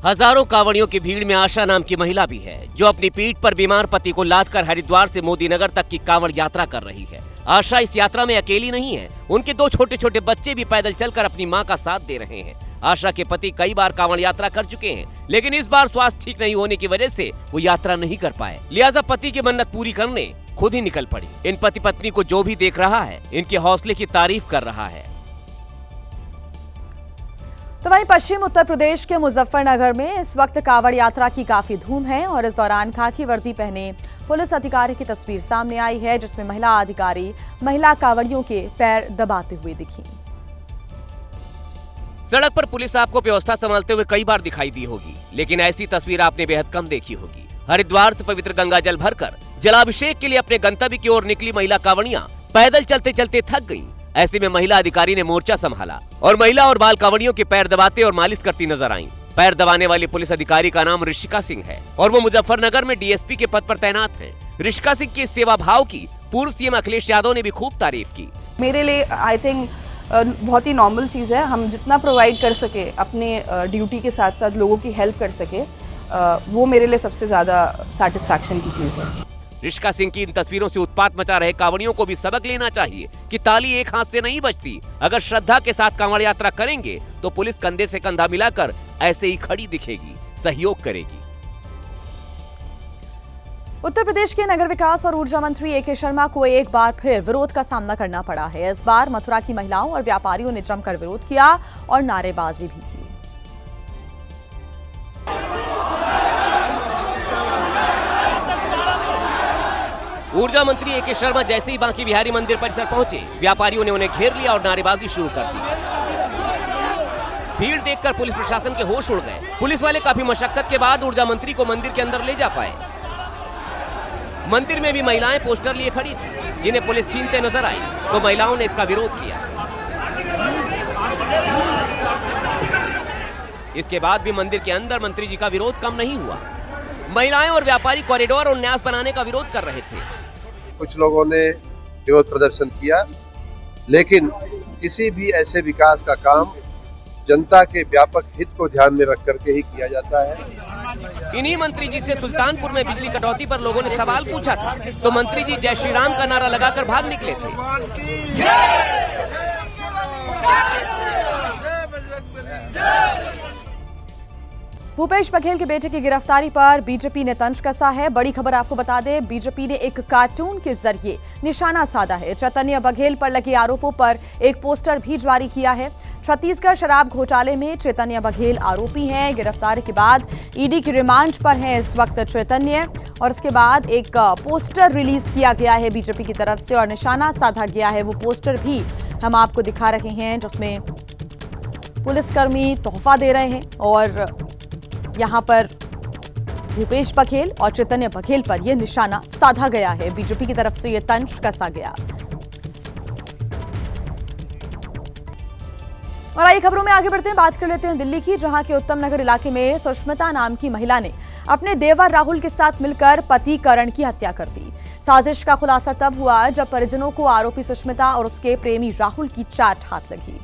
हजारों कांवड़ियों की भीड़ में आशा नाम की महिला भी है, जो अपनी पीठ पर बीमार पति को लादकर हरिद्वार से मोदीनगर तक की कांवड़ यात्रा कर रही है। आशा इस यात्रा में अकेली नहीं है। उनके 2 छोटे छोटे बच्चे भी पैदल चलकर अपनी मां का साथ दे रहे हैं। आशा के पति कई बार कांवड़ यात्रा कर चुके हैं, लेकिन इस बार स्वास्थ्य ठीक नहीं होने की वजह से वो यात्रा नहीं कर पाए। लिहाजा पति की मन्नत पूरी करने खुद ही निकल पड़ी। इन पति पत्नी को जो भी देख रहा है, इनके हौसले की तारीफ कर रहा है। तो वहीं पश्चिम उत्तर प्रदेश के मुजफ्फरनगर में इस वक्त कांवड़ यात्रा की काफी धूम है और इस दौरान खाकी वर्दी पहने पुलिस अधिकारी की तस्वीर सामने आई है, जिसमें महिला अधिकारी महिला कांवड़ियों के पैर दबाते हुए दिखी। सड़क पर पुलिस आपको व्यवस्था संभालते हुए कई बार दिखाई दी होगी, लेकिन ऐसी तस्वीर आपने बेहद कम देखी होगी। हरिद्वार से पवित्र गंगा जल भरकर जलाभिषेक के लिए अपने गंतव्य की ओर निकली महिला कांवड़ियां पैदल चलते चलते थक गईं। ऐसे में महिला अधिकारी ने मोर्चा संभाला और महिला और बाल कांवड़ियों के पैर दबाते और मालिश करती नजर आईं। पैर दबाने वाली पुलिस अधिकारी का नाम ऋषिका सिंह है और वो मुजफ्फरनगर में डीएसपी के पद पर तैनात हैं। ऋषिका सिंह की सेवा भाव की पूर्व सीएम अखिलेश यादव ने भी खूब तारीफ की। मेरे लिए आई थिंक बहुत ही नॉर्मल चीज़ है। हम जितना प्रोवाइड कर सके अपने ड्यूटी के साथ साथ लोगों की हेल्प कर सके, वो मेरे लिए सबसे ज़्यादा सेटिस्फैक्शन की चीज़ है। ऋषिका सिंह की इन तस्वीरों से उत्पात मचा रहे कांवड़ियों को भी सबक लेना चाहिए कि ताली एक हाथ से नहीं बजती। अगर श्रद्धा के साथ कांवड़ यात्रा करेंगे तो पुलिस कंधे से कंधा मिलाकर ऐसे ही खड़ी दिखेगी, सहयोग करेगी। उत्तर प्रदेश के नगर विकास और ऊर्जा मंत्री ए.के. शर्मा को एक बार फिर विरोध का सामना करना पड़ा है। इस बार मथुरा की महिलाओं और व्यापारियों ने जमकर विरोध किया और नारेबाजी भी की। ऊर्जा मंत्री ए.के. शर्मा जैसे ही बांकी बिहारी मंदिर परिसर पहुंचे, व्यापारियों ने उन्हें घेर लिया और नारेबाजी शुरू कर दी। भीड़ देखकर पुलिस प्रशासन के होश उड़ गए। पुलिस वाले काफी मशक्कत के बाद ऊर्जा मंत्री को मंदिर के अंदर ले जा पाए। मंदिर में भी महिलाएं पोस्टर लिए खड़ी थी, जिन्हें पुलिस छीनते नजर आई, तो महिलाओं ने इसका विरोध किया। इसके बाद भी मंदिर के अंदर मंत्री जी का विरोध कम नहीं हुआ। महिलाएं और व्यापारी कॉरिडोर और न्यास बनाने का विरोध कर रहे थे। कुछ लोगों ने विरोध प्रदर्शन किया, लेकिन किसी भी ऐसे विकास का काम जनता के व्यापक हित को ध्यान में रख करके ही किया जाता है। इन्हीं मंत्री जी से सुल्तानपुर में बिजली कटौती पर लोगों ने सवाल पूछा था, तो मंत्री जी जय श्री राम का नारा लगाकर भाग निकले थे। भूपेश बघेल के बेटे की गिरफ्तारी पर बीजेपी ने तंज कसा है। बड़ी खबर आपको बता दें, बीजेपी ने एक कार्टून के जरिए निशाना साधा है। चैतन्य बघेल पर लगे आरोपों पर एक पोस्टर भी जारी किया है। छत्तीसगढ़ शराब घोटाले में चैतन्य बघेल आरोपी हैं। गिरफ्तारी के बाद ईडी की रिमांड पर हैं इस वक्त चैतन्य, और इसके बाद एक पोस्टर रिलीज किया गया है बीजेपी की तरफ से और निशाना साधा गया है। वो पोस्टर भी हम आपको दिखा रहे हैं, जिसमें पुलिसकर्मी तोहफा दे रहे हैं और यहां पर भूपेश बघेल और चैतन्य बघेल पर यह निशाना साधा गया है। बीजेपी की तरफ से यह तंज कसा गया। और आइए खबरों में आगे बढ़ते हैं, बात कर लेते हैं दिल्ली की, जहां के उत्तम नगर इलाके में सुष्मिता नाम की महिला ने अपने देवर राहुल के साथ मिलकर पति करण की हत्या कर दी। साजिश का खुलासा तब हुआ जब परिजनों को आरोपी सुष्मिता और उसके प्रेमी राहुल की चैट हाथ लगी।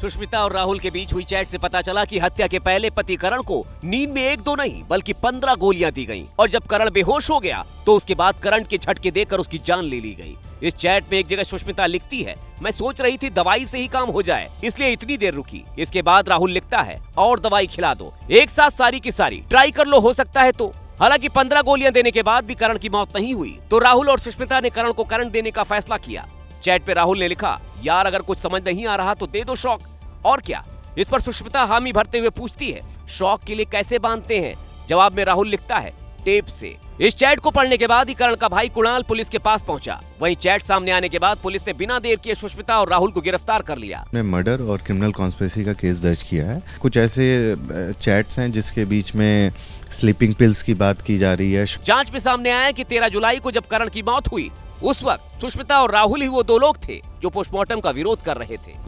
सुष्मिता और राहुल के बीच हुई चैट से पता चला कि हत्या के पहले पति करण को नींद में 1-2 नहीं बल्कि 15 गोलियां दी गईं और जब करण बेहोश हो गया तो उसके बाद करंट के झटके देकर उसकी जान ले ली गई। इस चैट में एक जगह सुष्मिता लिखती है, मैं सोच रही थी दवाई से ही काम हो जाए, इसलिए इतनी देर रुकी। इसके बाद राहुल लिखता है, और दवाई खिला दो, एक साथ सारी की सारी, ट्राई कर लो, हो सकता है तो। हालांकि 15 गोलियां देने के बाद भी करण की मौत नहीं हुई, तो राहुल और सुष्मिता ने करण को करंट देने का फैसला किया। चैट पे राहुल ने लिखा, यार अगर कुछ समझ नहीं आ रहा तो दे दो शॉक, और क्या। इस पर सुष्मिता हामी भरते हुए पूछती है, शॉक के लिए कैसे बांधते हैं? जवाब में राहुल लिखता है, टेप से। इस चैट को पढ़ने के बाद ही करण का भाई कुणाल पुलिस के पास पहुंचा। वहीं चैट सामने आने के बाद पुलिस ने बिना देर किए सुष्मिता और राहुल को गिरफ्तार कर लिया। मर्डर और क्रिमिनल कॉन्स्पिरेसी का केस दर्ज किया है। कुछ ऐसे चैट्स हैं जिसके बीच में स्लीपिंग पिल्स की बात की जा रही है। जांच में सामने आया कि 13 जुलाई को जब करण की मौत हुई, उस वक्त सुष्मिता और राहुल ही वो 2 लोग थे जो पोस्टमार्टम का विरोध कर रहे थे।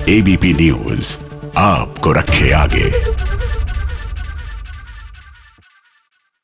एबीपी न्यूज आपको रखे आगे।